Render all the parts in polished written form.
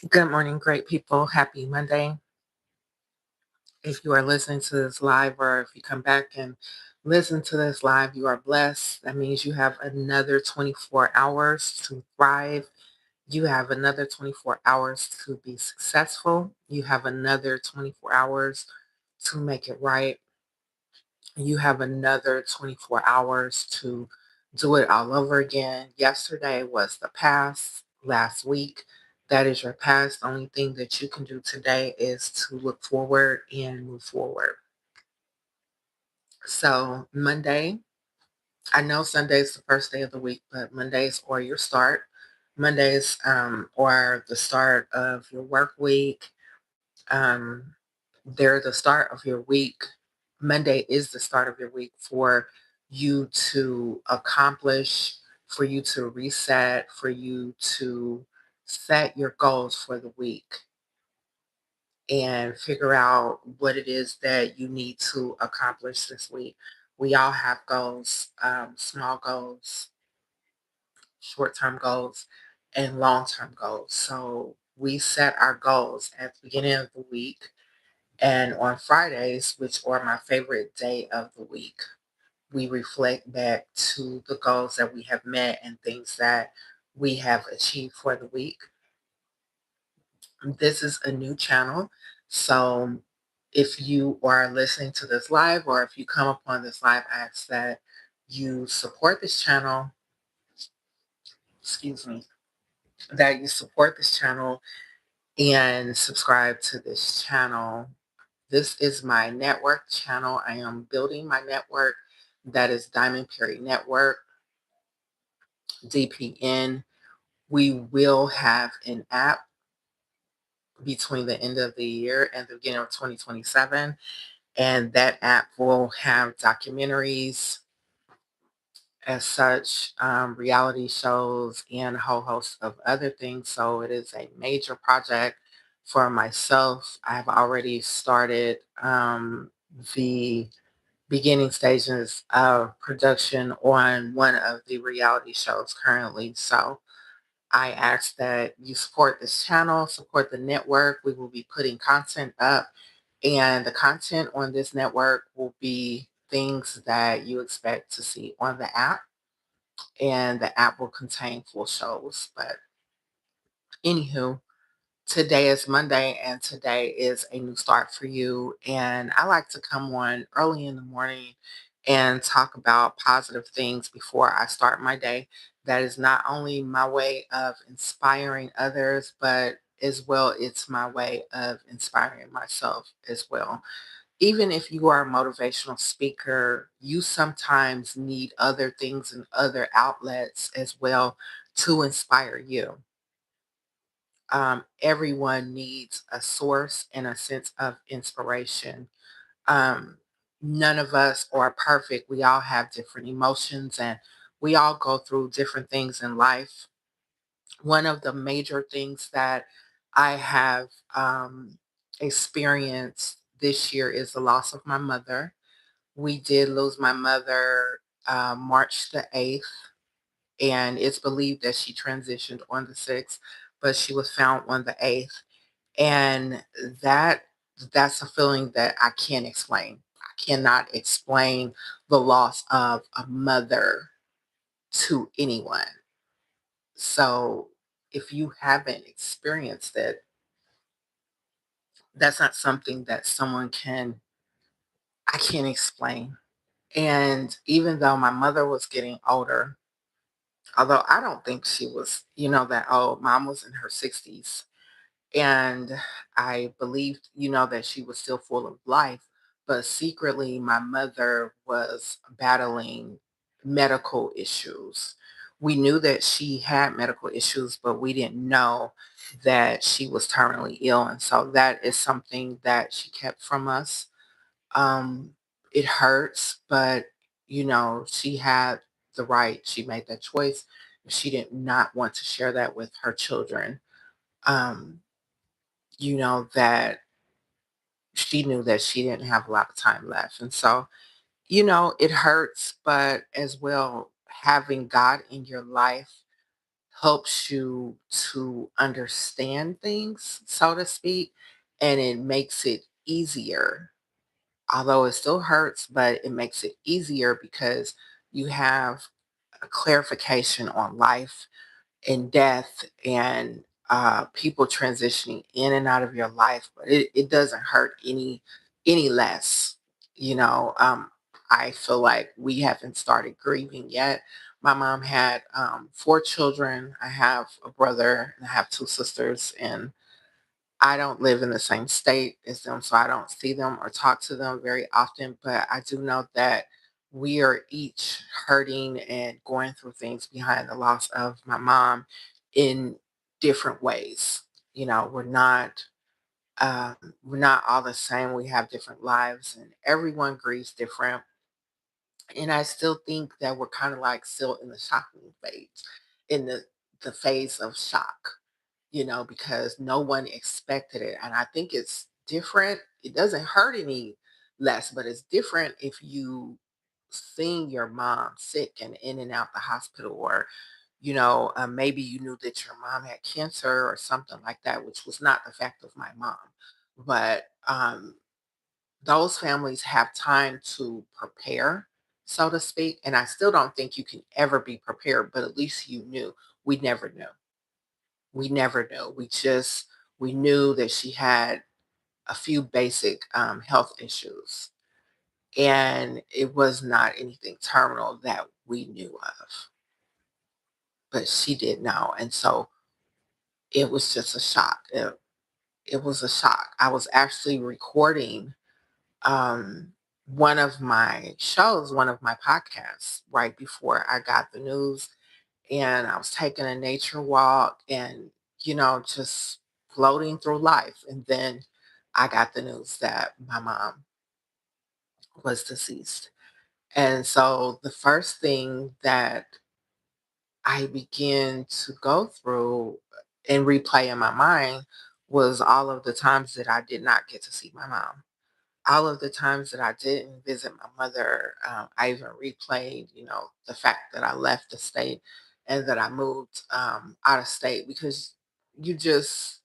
Good morning, great people. Happy Monday. If you are listening to this live or if you come back and listen to this live, you are blessed. That means you have another 24 hours to thrive. You have another 24 hours to be successful. You have another 24 hours to make it right. You have another 24 hours to do it all over again. Yesterday was the past, last week. That is your past. The only thing that you can do today is to look forward and move forward. So, Monday, I know Sunday is the first day of the week, but Mondays are your start. Mondays are the start of your work week. Um, they're the start of your week. Monday is the start of your week for you to accomplish, for you to reset, for you to set your goals for the week and figure out what it is that you need to accomplish this week. We all have goals, small goals, short term goals, and long term goals. So we set our goals at the beginning of the week. And on Fridays, which are my favorite day of the week, we reflect back to the goals that we have met and things that we have achieved for the week. This is a new channel. So if you are listening to this live or if you come upon this live, I ask that you support this channel, excuse me, that you support this channel and subscribe to this channel. This is my network channel. I am building my network. That is Diamond Perry Network, DPN. We will have an app between the end of the year and the beginning of 2027. And that app will have documentaries as such, reality shows, and a whole host of other things. So it is a major project for myself. I've already started the beginning stages of production on one of the reality shows currently. So I ask that you support this channel, support the network. We will be putting content up, and the content on this network will be things that you expect to see on the app, and the app will contain full shows. But anywho, today is Monday, and today is a new start for you. And I like to come on early in the morning and talk about positive things before I start my day. That is not only my way of inspiring others, but as well, it's my way of inspiring myself as well. Even if you are a motivational speaker, you sometimes need other things and other outlets as well to inspire you. Everyone needs a source and a sense of inspiration. Um, None of us are perfect. We all have different emotions and we all go through different things in life. One of the major things that I have experienced this year is the loss of my mother. We did lose my mother March the 8th, and it's believed that she transitioned on the 6th, but she was found on the 8th. And that that's a feeling that I can't explain. I cannot explain the loss of a mother to anyone. So if you haven't experienced it, that's not something that someone can I can't explain. And even though my mother was getting older, although I don't think she was, that old, mom was in her 60s. And I believed, that she was still full of life. But secretly, my mother was battling medical issues. We knew that she had medical issues, but we didn't know that she was terminally ill. And so that is something that she kept from us. Um, it hurts, but, she had the right. She made that choice. She did not want to share that with her children. Um, that she knew that she didn't have a lot of time left. And so, it hurts, but as well, having God in your life helps you to understand things, so to speak, and it makes it easier. Although it still hurts, but it makes it easier because you have a clarification on life and death and people transitioning in and out of your life, but it doesn't hurt any less. You know, I feel like we haven't started grieving yet. My mom had four children. I have a brother and I have two sisters, and I don't live in the same state as them, so I don't see them or talk to them very often. But I do know that we are each hurting and going through things behind the loss of my mom in different ways. You know, we're not all the same. We have different lives, and everyone grieves different. And I still think that we're kind of like still in the shocking phase, in the phase of shock, you know, because no one expected it. And I think it's different. It doesn't hurt any less, but it's different if you seeing your mom sick and in and out the hospital, or, you know, maybe you knew that your mom had cancer or something like that, which was not the fact of my mom. But those families have time to prepare, so to speak. And I still don't think you can ever be prepared, but at least you knew. We never knew. We never knew. We knew that she had a few basic health issues, and it was not anything terminal that we knew of, but she did know, and so it was just a shock. It was a shock. I was actually recording um, one of my shows, one of my podcasts, right before I got the news. And I was taking a nature walk and, you know, just floating through life. And then I got the news that my mom was deceased. And so the first thing that I began to go through and replay in my mind was all of the times that I did not get to see my mom, all of the times that I didn't visit my mother. I even replayed, you know, the fact that I left the state and that I moved out of state, because you just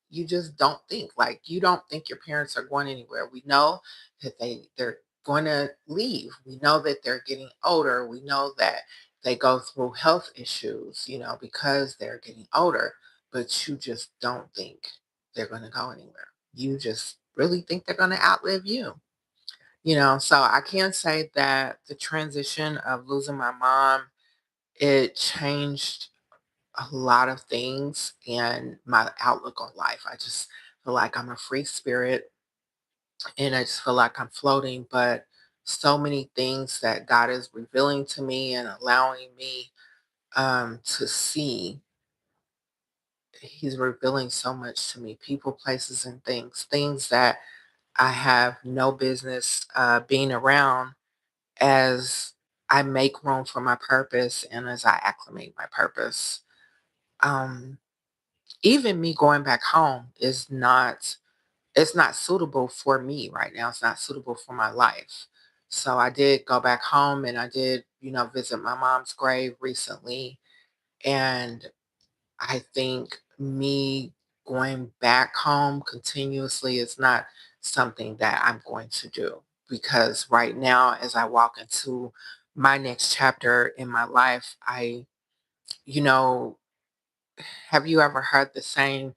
you just don't think, like, you don't think your parents are going anywhere. We know that they're going to leave. We know that they're getting older. We know that they go through health issues, you know, because they're getting older, but you just don't think they're going to go anywhere. You just really think they're going to outlive you. You know, so I can say that the transition of losing my mom, it changed a lot of things and my outlook on life. I just feel like I'm a free spirit and I just feel like I'm floating, but so many things that God is revealing to me and allowing me to see. He's revealing so much to me, people, places, and things that I have no business being around, as I make room for my purpose and as I acclimate my purpose. Um, Even me going back home is not, it's not suitable for me right now. It's not suitable for my life. So I did go back home and I did, you know, visit my mom's grave recently. And I think me going back home continuously is not something that I'm going to do, because right now, as I walk into my next chapter in my life, you know, have you ever heard the saying,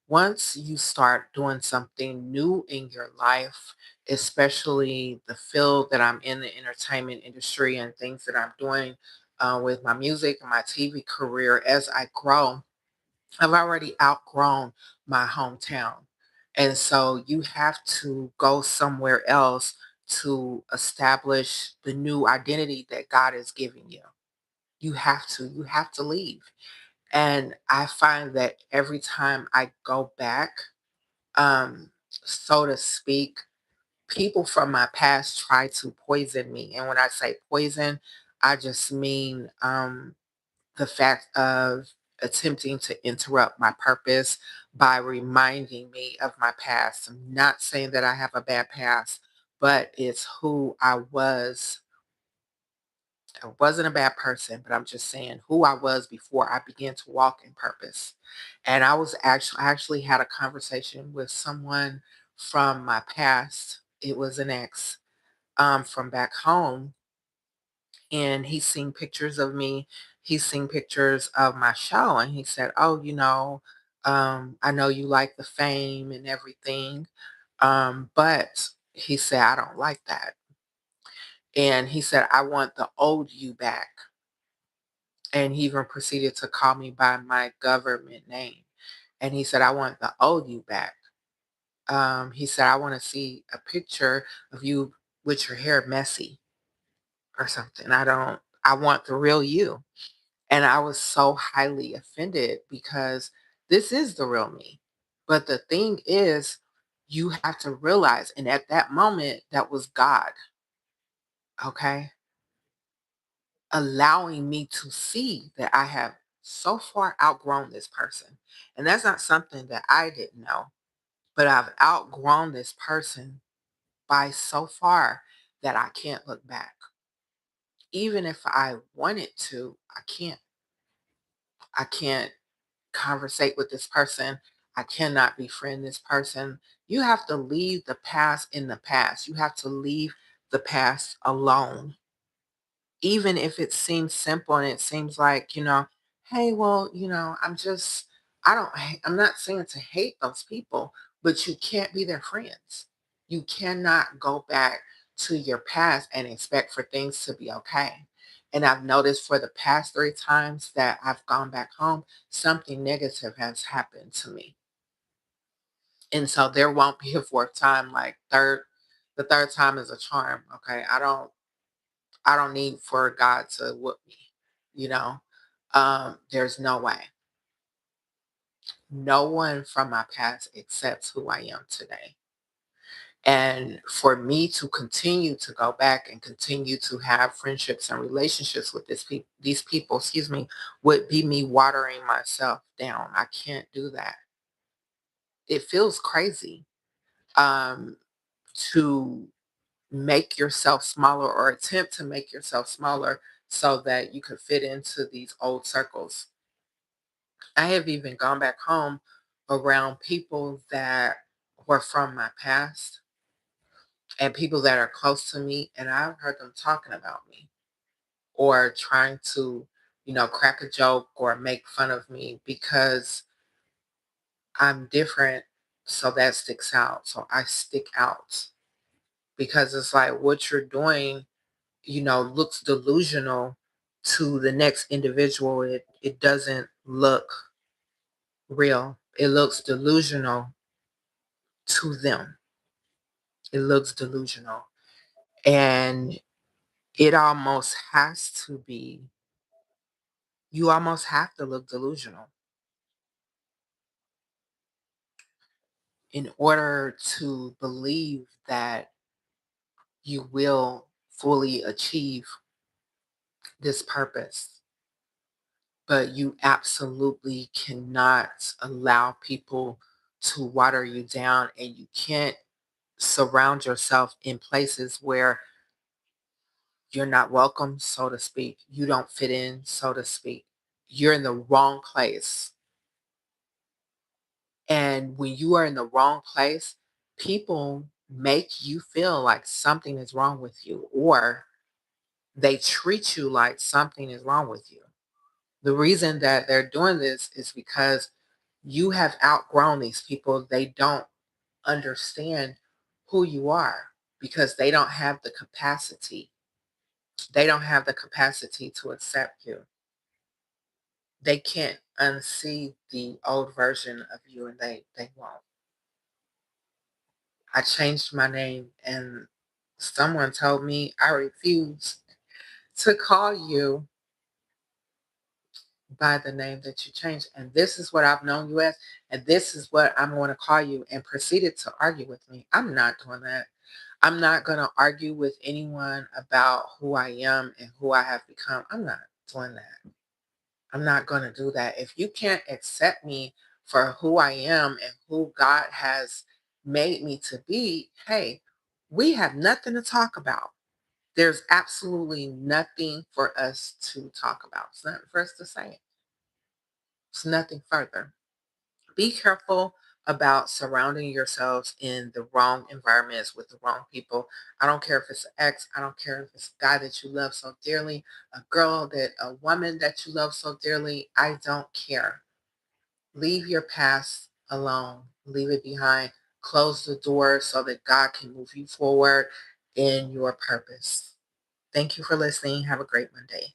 once you start doing something new in your life, especially the field that I'm in, the entertainment industry, and things that I'm doing with my music and my TV career, as I grow, I've already outgrown my hometown. And so you have to go somewhere else to establish the new identity that God is giving you. You have to leave. And I find that every time I go back, so to speak, people from my past try to poison me. And when I say poison, I just mean the fact of attempting to interrupt my purpose by reminding me of my past. I'm not saying that I have a bad past, but it's who I was I wasn't a bad person, but I'm just saying who I was before I began to walk in purpose. And I actually had a conversation with someone from my past. It was an ex from back home, and he's seen pictures of me. He's seen pictures of my show, and he said, "Oh, I know you like the fame and everything, but," he said, "I don't like that." And he said, "I want the old you back." And he even proceeded to call me by my government name. And he said, "I want the old you back." He said, "I want to see a picture of you with your hair messy or something. I want the real you." And I was so highly offended because this is the real me. But the thing is, you have to realize, and at that moment, that was God, okay, allowing me to see that I have so far outgrown this person. And that's not something that I didn't know, but I've outgrown this person by so far that I can't look back. Even if I wanted to, I can't. I can't conversate with this person. I cannot befriend this person. You have to leave the past in the past. You have to leave the past alone. Even if it seems simple and it seems like, hey, well, I'm not saying to hate those people, but you can't be their friends. You cannot go back to your past and expect for things to be okay. And I've noticed for the past 3 times that I've gone back home, something negative has happened to me. And so there won't be a fourth time. The third time is a charm. Okay. I don't need for God to whoop me, you know. There's no way. No one from my past accepts who I am today. And for me to continue to go back and continue to have friendships and relationships with these people, excuse me, would be me watering myself down. I can't do that. It feels crazy um, to make yourself smaller or attempt to make yourself smaller so that you could fit into these old circles. I have even gone back home around people that were from my past and people that are close to me, and I've heard them talking about me or trying to, crack a joke or make fun of me because I'm different. So that sticks out. So I stick out because it's like what you're doing, looks delusional to the next individual. It doesn't look real. It looks delusional to them. It looks delusional. And it almost has to be, you almost have to look delusional in order to believe that you will fully achieve this purpose. But you absolutely cannot allow people to water you down, and you can't surround yourself in places where you're not welcome, so to speak. You don't fit in, so to speak. You're in the wrong place. And when you are in the wrong place, people make you feel like something is wrong with you, or they treat you like something is wrong with you. The reason that they're doing this is because you have outgrown these people. They don't understand who you are because they don't have the capacity. They don't have the capacity to accept you. They can't unsee the old version of you, and they won't. I changed my name, and someone told me I refuse to call you by the name that you changed. And this is what I've known you as, and this is what I'm going to call you, and proceeded to argue with me. I'm not doing that. I'm not going to argue with anyone about who I am and who I have become. I'm not doing that. I'm not going to do that. If you can't accept me for who I am and who God has made me to be, hey, we have nothing to talk about. There's absolutely nothing for us to talk about. It's nothing for us to say. It's nothing further. Be careful about surrounding yourselves in the wrong environments with the wrong people. I don't care if it's an ex, I don't care if it's a guy that you love so dearly, a woman that you love so dearly. I don't care. Leave your past alone, leave it behind, close the door so that God can move you forward in your purpose. Thank you for listening. Have a great Monday.